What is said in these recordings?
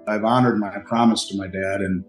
I've honored my promise to my dad, and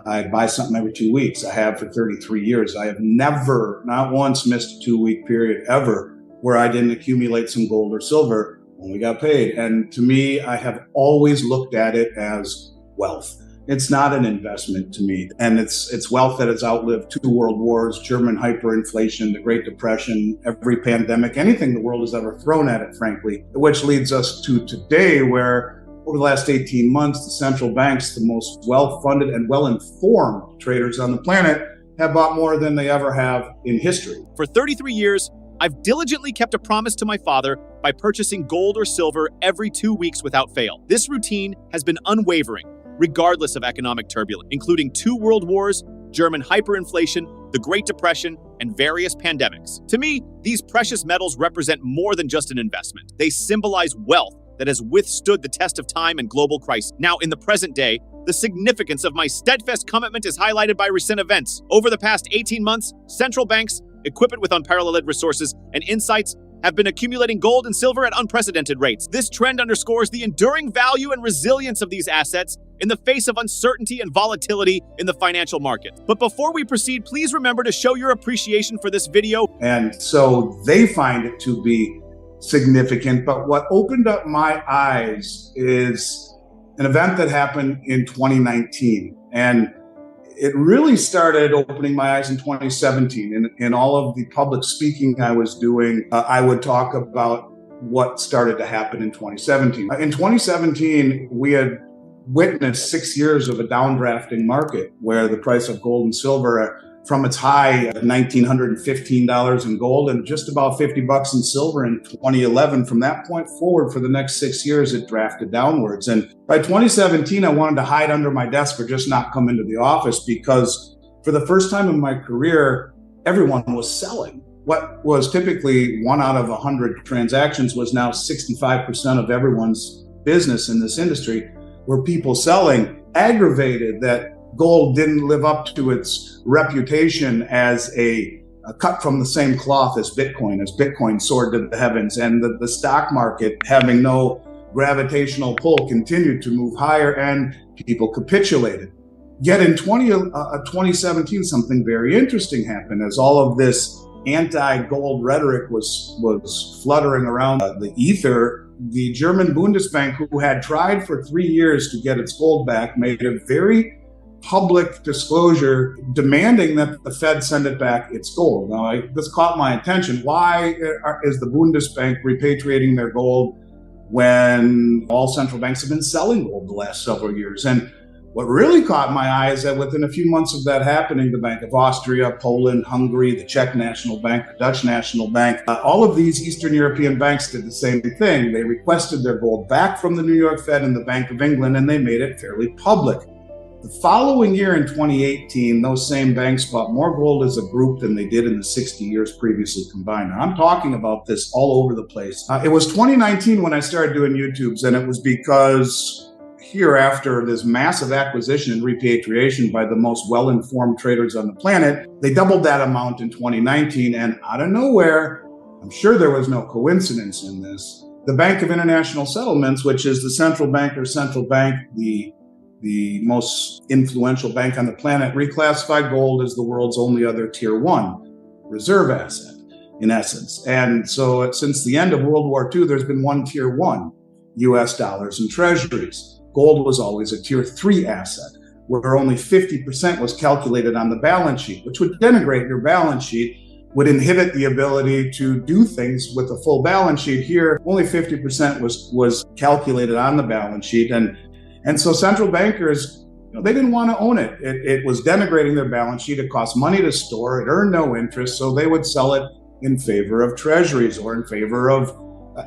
I buy something every 2 weeks. I have for 33 years. I have never, not once, missed a 2-week period ever where I didn't accumulate some gold or silver when we got paid. And to me, I have always looked at it as wealth. It's not an investment to me. And it's wealth that has outlived 2 world wars, German hyperinflation, the Great Depression, every pandemic, anything the world has ever thrown at it, frankly, which leads us to today, where over the last 18 months, the central banks, the most well-funded and well-informed traders on the planet, have bought more than they ever have in history. For 33 years, I've diligently kept a promise to my father by purchasing gold or silver every 2 weeks without fail. This routine has been unwavering, regardless of economic turbulence, including 2 world wars, German hyperinflation, the Great Depression, and various pandemics. To me, these precious metals represent more than just an investment. They symbolize wealth that has withstood the test of time and global crisis. Now, in the present day, the significance of my steadfast commitment is highlighted by recent events. Over the past 18 months, central banks, equipped with unparalleled resources and insights, have been accumulating gold and silver at unprecedented rates. This trend underscores the enduring value and resilience of these assets in the face of uncertainty and volatility in the financial market. But before we proceed, please remember to show your appreciation for this video. And so they find it to be significant. But what opened up my eyes is an event that happened in 2019. And it really started opening my eyes in 2017. In all of the public speaking I was doing, I would talk about what started to happen in 2017. In 2017, we had witnessed 6 years of a downdrafting market where the price of gold and silver, from its high of $1,915 in gold and just about $50 in silver in 2011. From that point forward, for the next 6 years, it drafted downwards. And by 2017, I wanted to hide under my desk or just not come into the office, because for the first time in my career, everyone was selling. What was typically 1 out of 100 transactions was now 65% of everyone's business in this industry were people selling, aggravated that gold didn't live up to its reputation as a cut from the same cloth as Bitcoin soared to the heavens, and the stock market, having no gravitational pull, continued to move higher, and people capitulated. Yet in 2017, something very interesting happened as all of this anti-gold rhetoric was fluttering around the ether. The German Bundesbank, who had tried for 3 years to get its gold back, made a very public disclosure demanding that the Fed send it back its gold. Now, this caught my attention. Why is the Bundesbank repatriating their gold when all central banks have been selling gold the last several years? And what really caught my eye is that within a few months of that happening, the Bank of Austria, Poland, Hungary, the Czech National Bank, the Dutch National Bank, all of these Eastern European banks did the same thing. They requested their gold back from the New York Fed and the Bank of England, and they made it fairly public. The following year, in 2018, those same banks bought more gold as a group than they did in the 60 years previously combined. Now, I'm talking about this all over the place. It was 2019 when I started doing YouTubes, and it was because here, after this massive acquisition and repatriation by the most well-informed traders on the planet, they doubled that amount in 2019, and out of nowhere, I'm sure there was no coincidence in this, the Bank of International Settlements, which is the central banker's central bank, the most influential bank on the planet, reclassified gold as the world's only other tier 1 reserve asset, in essence. And so since the end of World War II, there's been one tier 1, US dollars and treasuries. Gold was always a tier 3 asset, where only 50% was calculated on the balance sheet, which would denigrate your balance sheet, would inhibit the ability to do things with a full balance sheet. Here, only 50% was calculated on the balance sheet. And so central bankers, they didn't want to own it. It was denigrating their balance sheet. It cost money to store. It earned no interest. So they would sell it in favor of treasuries or in favor of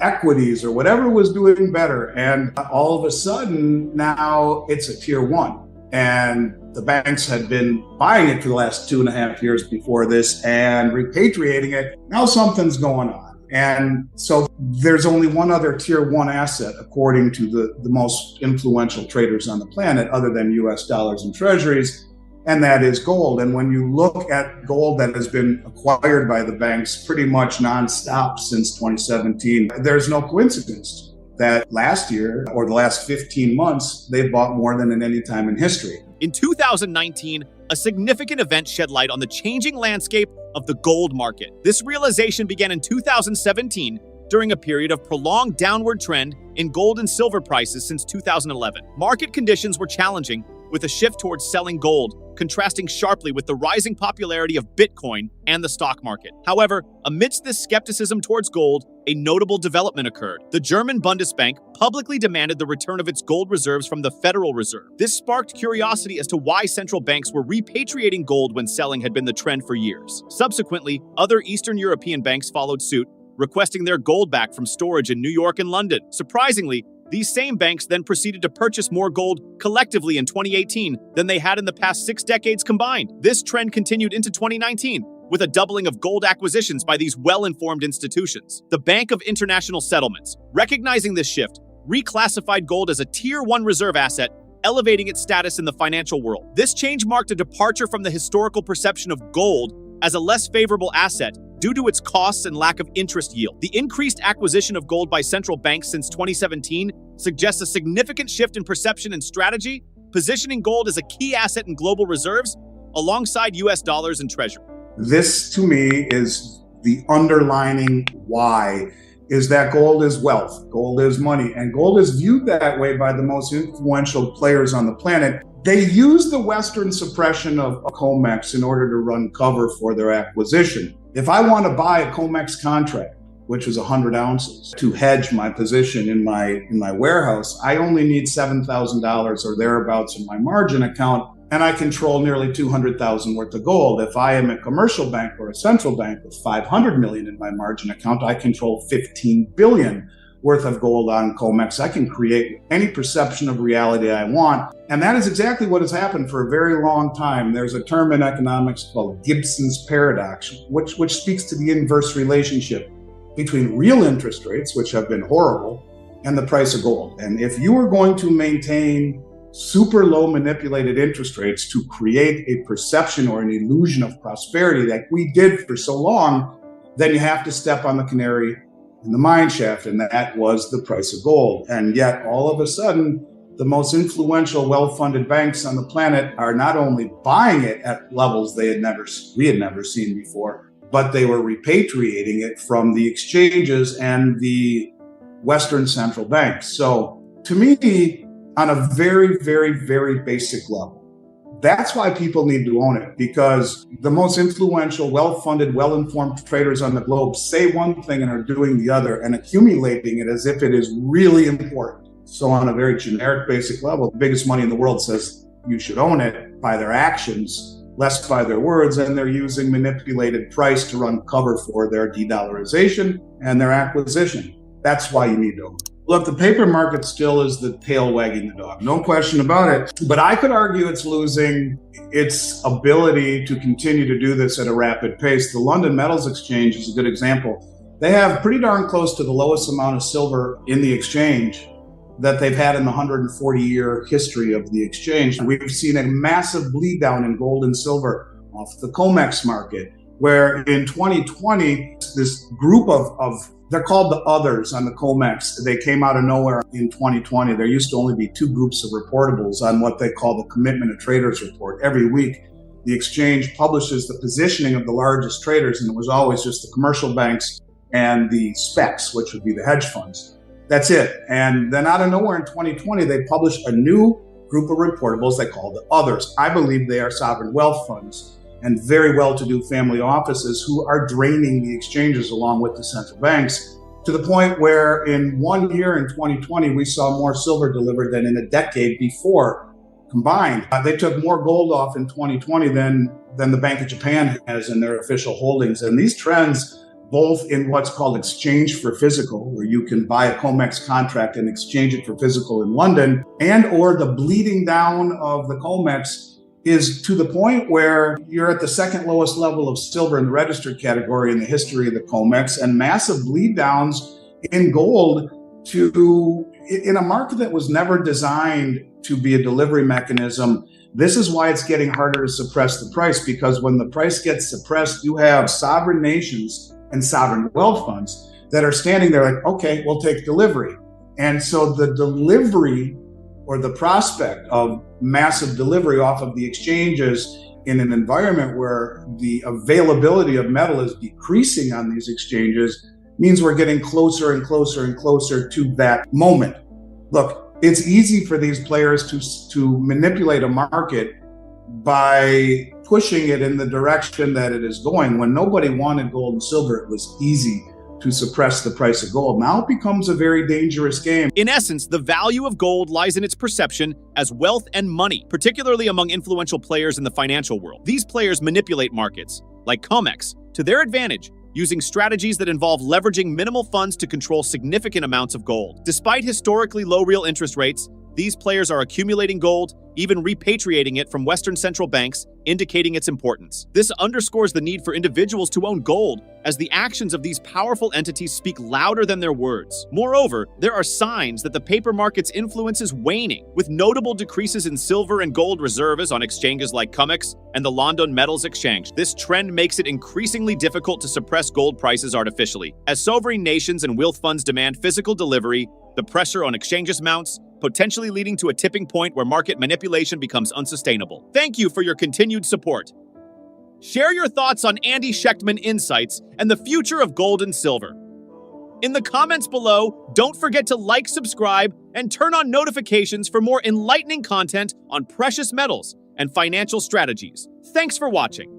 equities or whatever was doing better. And all of a sudden, now it's a tier 1. And the banks had been buying it for the last 2.5 years before this and repatriating it. Now something's going on. And so there's only one other tier 1 asset, according to the most influential traders on the planet, other than US dollars and treasuries, and that is gold. And when you look at gold that has been acquired by the banks pretty much nonstop since 2017, there's no coincidence that last year, or the last 15 months, they've bought more than at any time in history. In 2019, a significant event shed light on the changing landscape of the gold market. This realization began in 2017 during a period of prolonged downward trend in gold and silver prices since 2011. Market conditions were challenging, with a shift towards selling gold, contrasting sharply with the rising popularity of Bitcoin and the stock market. However, amidst this skepticism towards gold, a notable development occurred. The German Bundesbank publicly demanded the return of its gold reserves from the Federal Reserve. This sparked curiosity as to why central banks were repatriating gold when selling had been the trend for years. Subsequently, other Eastern European banks followed suit, requesting their gold back from storage in New York and London. Surprisingly, these same banks then proceeded to purchase more gold collectively in 2018 than they had in the past 6 decades combined. This trend continued into 2019, with a doubling of gold acquisitions by these well-informed institutions. The Bank of International Settlements, recognizing this shift, reclassified gold as a Tier 1 reserve asset, elevating its status in the financial world. This change marked a departure from the historical perception of gold as a less favorable asset due to its costs and lack of interest yield. The increased acquisition of gold by central banks since 2017 suggests a significant shift in perception and strategy, positioning gold as a key asset in global reserves alongside US dollars and treasury. This, to me, is the underlining why, is that gold is wealth, gold is money, and gold is viewed that way by the most influential players on the planet. They use the Western suppression of COMEX in order to run cover for their acquisition. If I want to buy a COMEX contract, which is 100 ounces, to hedge my position in my warehouse, I only need $7,000 or thereabouts in my margin account, and I control nearly 200,000 worth of gold. If I am a commercial bank or a central bank with 500 million in my margin account, I control 15 billion worth of gold on COMEX. I can create any perception of reality I want. And that is exactly what has happened for a very long time. There's a term in economics called Gibson's paradox, which speaks to the inverse relationship between real interest rates, which have been horrible, and the price of gold. And if you are going to maintain super low manipulated interest rates to create a perception or an illusion of prosperity that we did for so long, then you have to step on the canary in the mine shaft, and that was the price of gold. And yet, all of a sudden, the most influential, well-funded banks on the planet are not only buying it at levels we had never seen before, but they were repatriating it from the exchanges and the Western central banks. So, to me, on a very, very, very basic level, that's why people need to own it, because the most influential, well-funded, well-informed traders on the globe say one thing and are doing the other and accumulating it as if it is really important. So on a very generic, basic level, the biggest money in the world says you should own it by their actions, less by their words, and they're using manipulated price to run cover for their de-dollarization and their acquisition. That's why you need to own it. Look, the paper market still is the tail wagging the dog, no question about it. But I could argue it's losing its ability to continue to do this at a rapid pace. The London Metals Exchange is a good example. They have pretty darn close to the lowest amount of silver in the exchange that they've had in the 140-year history of the exchange. We've seen a massive bleed down in gold and silver off the COMEX market, where in 2020, this group of they're called the others on the COMEX. They came out of nowhere in 2020. There used to only be 2 groups of reportables on what they call the Commitment of Traders report. Every week, the exchange publishes the positioning of the largest traders, and it was always just the commercial banks and the specs, which would be the hedge funds. That's it. And then out of nowhere in 2020, they published a new group of reportables they call the others. I believe they are sovereign wealth funds and very well-to-do family offices who are draining the exchanges along with the central banks, to the point where in 1 year in 2020, we saw more silver delivered than in a decade before combined. They took more gold off in 2020 than the Bank of Japan has in their official holdings. And these trends, both in what's called exchange for physical, where you can buy a COMEX contract and exchange it for physical in London, and or the bleeding down of the COMEX, is to the point where you're at the second lowest level of silver in the registered category in the history of the COMEX, and massive bleed downs in gold in a market that was never designed to be a delivery mechanism. This is why it's getting harder to suppress the price, because when the price gets suppressed, you have sovereign nations and sovereign wealth funds that are standing there like, okay, we'll take delivery. And so the delivery or the prospect of massive delivery off of the exchanges in an environment where the availability of metal is decreasing on these exchanges means we're getting closer and closer and closer to that moment. Look, it's easy for these players to manipulate a market by pushing it in the direction that it is going. When nobody wanted gold and silver, it was easy to suppress the price of gold. Now it becomes a very dangerous game. In essence, the value of gold lies in its perception as wealth and money, particularly among influential players in the financial world. These players manipulate markets, like COMEX, to their advantage, using strategies that involve leveraging minimal funds to control significant amounts of gold. Despite historically low real interest rates, these players are accumulating gold, even repatriating it from Western central banks, indicating its importance. This underscores the need for individuals to own gold, as the actions of these powerful entities speak louder than their words. Moreover, there are signs that the paper market's influence is waning, with notable decreases in silver and gold reserves on exchanges like COMEX and the London Metals Exchange. This trend makes it increasingly difficult to suppress gold prices artificially. As sovereign nations and wealth funds demand physical delivery, the pressure on exchanges mounts, potentially leading to a tipping point where market manipulation becomes unsustainable. Thank you for your continued support. Share your thoughts on Andy Schectman insights and the future of gold and silver. In the comments below, don't forget to like, subscribe, and turn on notifications for more enlightening content on precious metals and financial strategies. Thanks for watching.